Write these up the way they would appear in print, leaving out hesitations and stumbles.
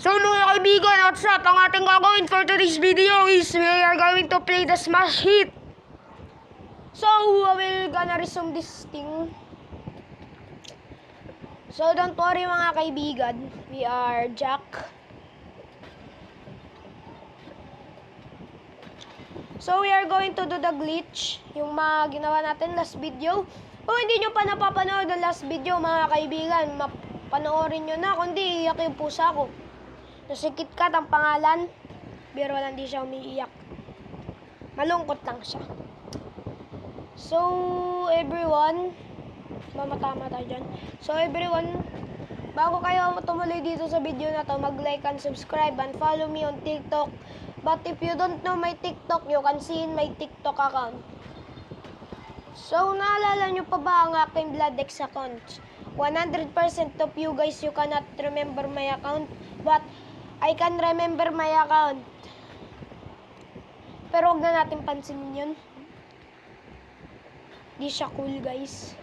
So mga kaibigan, what's up? Ang ating gagawin for today's video is we are going to play the Smash Hit. So we're gonna resume this thing. So don't worry mga kaibigan, we are Jack. So we are going to do the glitch, yung mga ginawa natin last video. Kung hindi nyo pa napapanood ang last video mga kaibigan, panoorin nyo na, kundi iiyak yung pusa ko. Si KitKat ang pangalan, pero hindi siya umiiyak. Malungkot lang siya. So, everyone, mamatama tayo dyan. So, everyone, bago kayo tumuloy dito sa video na to, mag-like and subscribe and follow me on TikTok. But if you don't know my TikTok, you can see in my TikTok account. So, naalala nyo pa ba ang aking Bloodx account? 100% of you guys, you cannot remember my account, but I can remember my account. Pero huwag na natin pansinin yun. Di siya cool, guys.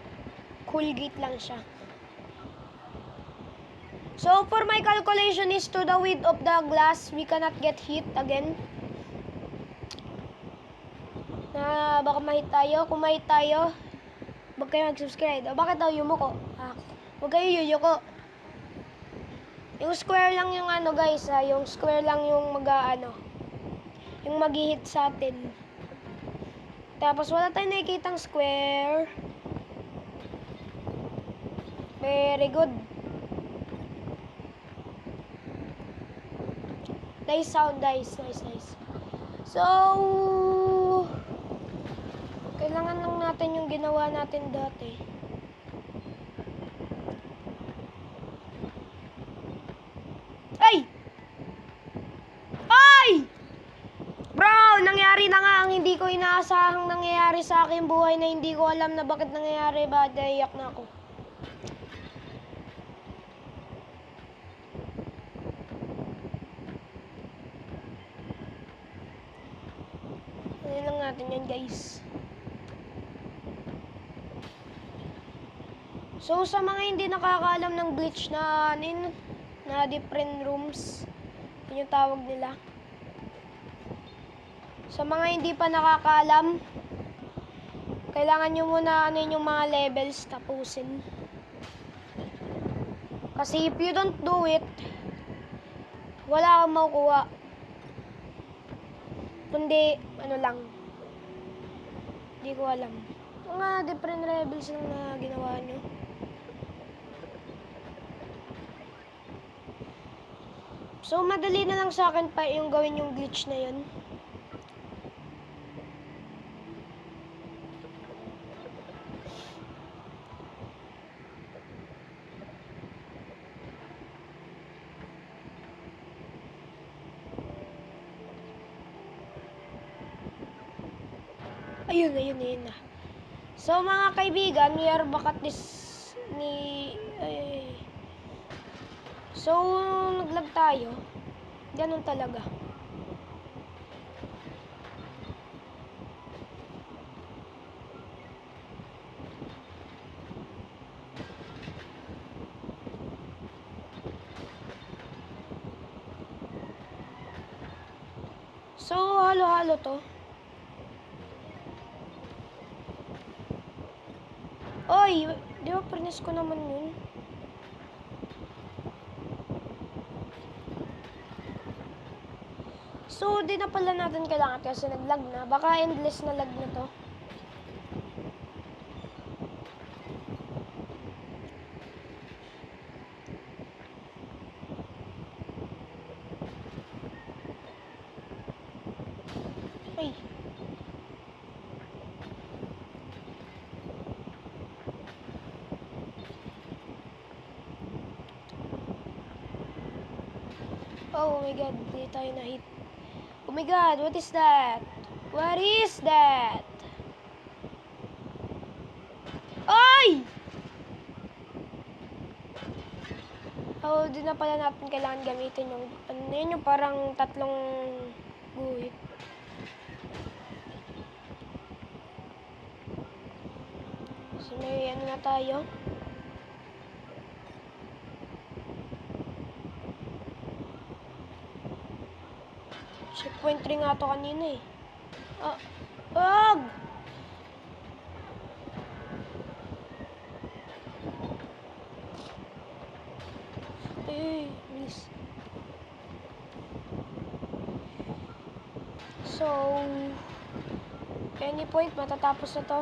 Cool gate lang siya. So, for my calculation is to the width of the glass, we cannot get hit again. Na baka mahit tayo. Kung mahit tayo, huwag kayo mag-subscribe. O, bakit daw yumuko? Huwag kayo yuyuko. Yung square lang yung ano guys, yung square lang yung yung mag-hit sa atin. Tapos wala tayong nakikitang square. Very good. Nice sound guys, nice. So, kailangan lang natin yung ginawa natin dati. Nangyari na nga ang hindi ko inaasahang nangyayari sa aking buhay na hindi ko alam na bakit nangyayari. Bakit naiyak na ako? Ano lang natin yan guys. So sa mga hindi nakakaalam ng glitch na different rooms, yun yung tawag nila. Sa mga hindi pa nakakaalam, kailangan nyo muna yung mga levels tapusin. Kasi if you don't do it, wala kang makukuha. Kundi, lang. Hindi ko alam. Mga different levels na ginawa nyo. So, madali na lang sa akin pa yung gawin yung glitch na yun. Ayun na. So mga kaibigan, we are back at this So naglag tayo. Ganun talaga. So halo-halo to. Oy, di ba prines ko naman yun? So, di na pala natin kailangan kasi nag-lag na. Baka endless na lag na to. Ay. Oh my god, hindi tayo na-hit. Oh my god, what is that? What is that? Ay! Oh, di na pala natin kailangan gamitin yung, yung parang tatlong guhit. So, may na tayo. Checkpoint 3 nga to kanina eh. Ah, wag! Eh, please. So, any point, matatapos na to.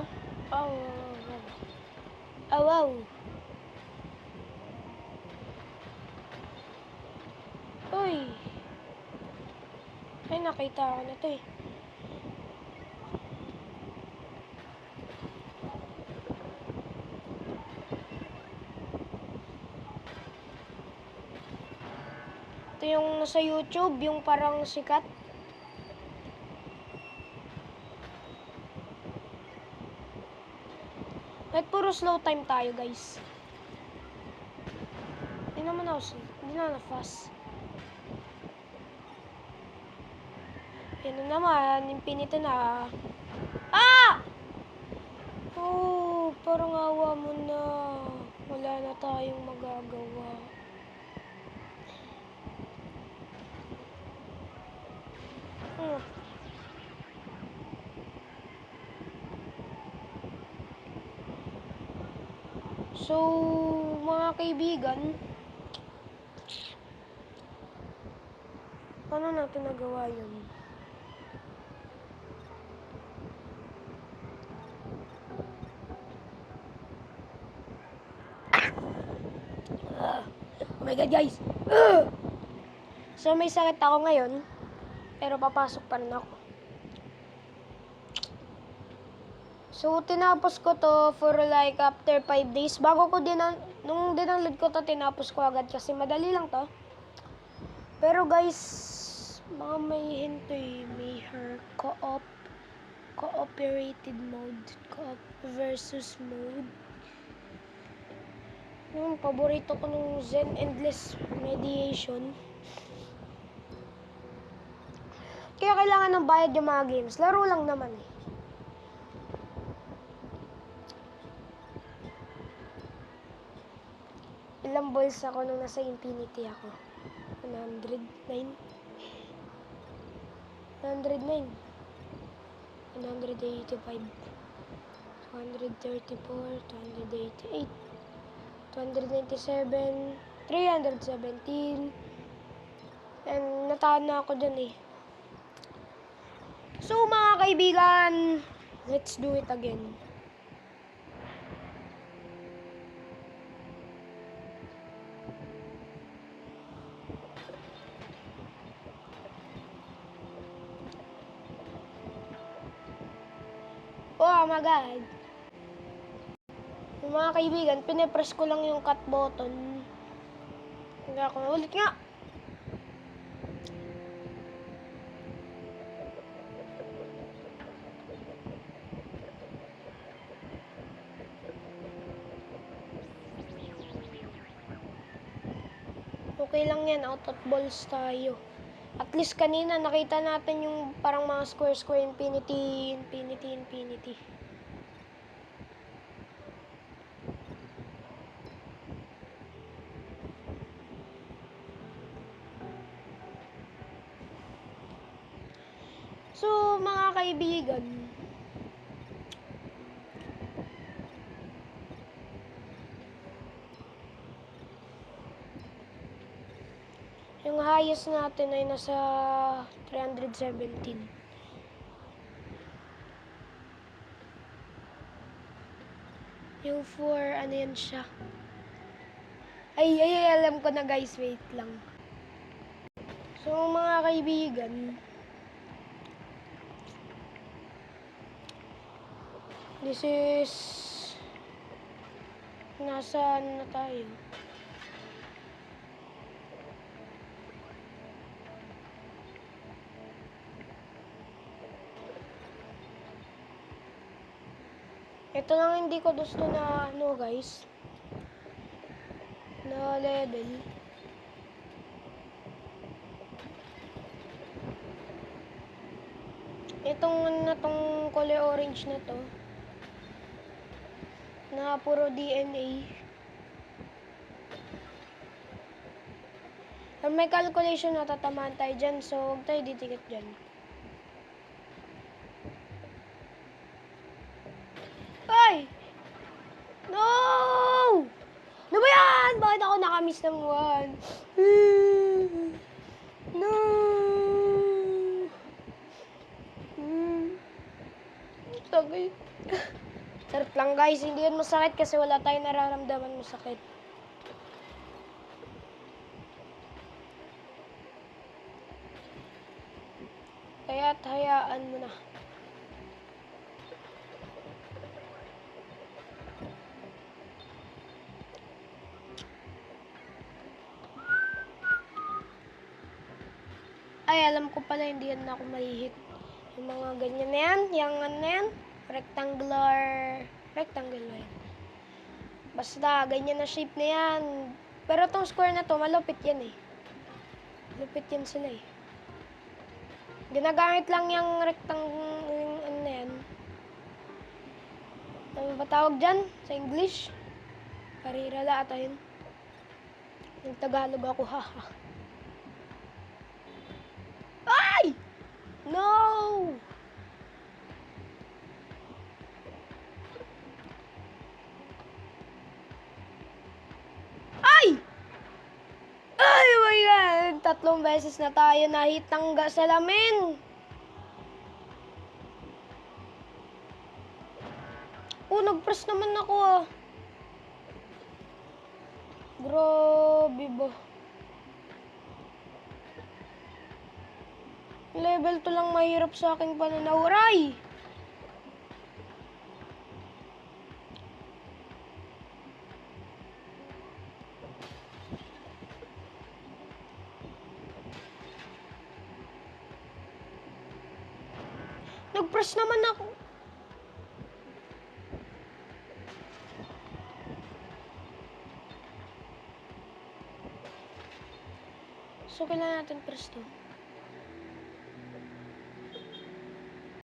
Oh, wow. Oh, wow. Uy. Ay, nakita ako na to eh. Ito yung nasa YouTube, yung parang sikat. Like, puro slow time tayo, guys. Hindi naman ako, hindi na fast. Yan na naman, infinity na. Ah! Oh, parang awa mo na. Wala na tayong magagawa. So, mga kaibigan, paano natin nagawa yun? Oh my God, guys! So, may sakit ako ngayon, pero papasok pa rin ako. So, tinapos ko to for like after 5 days. Bago ko nung dinunload ko to, tinapos ko agad kasi madali lang to. Pero guys, mga may hinto eh. May cooperated mode. Co-op versus mode. Yung paborito ko nung Zen Endless Mediation. Kaya kailangan ng bayad yung mga games. Laro lang naman eh. Ilang balls ako nung nasa Infinity ako? 109? 109. 185. 234. 288. 297. 317. And nataan na ako dun eh. So mga kaibigan, let's do it again. Oh my God. Yung mga kaibigan, pinipress ko lang yung cut button. Hindi ako ulit nga. Okay lang yan, out of balls tayo. At least kanina nakita natin yung parang mga square infinity. So mga kaibigan, yung highest natin ay nasa 317. Yung 4, ano yan siya? Ay, alam ko na guys, wait lang. So mga kaibigan, this is, nasa ano na tayo? Ito lang hindi ko gusto na ano guys, na level. Itong kulay orange na to, na puro DNA. May calculation na tatamaan tayo dyan, so huwag tayo didikit dyan. Ay! No! Ano ba yan? Bakit ako nakamiss ng 1? No! Sakit. Sarap lang guys, hindi yun masakit kasi wala tayong nararamdaman masakit. Kaya't hayaan mo na. Ay, alam ko pala, hindi yan ako mahihit. Yung mga ganyan na yan, yung ano na yan, rectangular yan. Basta, ganyan na shape na yan. Pero tong square na to, malupit yan eh. Malupit yan sila eh. Ginagamit lang yung yung ano na yan. Ano ba tawag dyan sa English? Karirala ata yun. Nagtagalog ako, haha. Ay! No! Ay! Ay, oh my God! 3 beses na tayo nahitangga sa lamin. Oh, nag-press naman ako ah. Grabe ba? Level 2 lang mahirap sa aking pananaw. Aray! Nag-press naman ako. So, kailangan natin press to.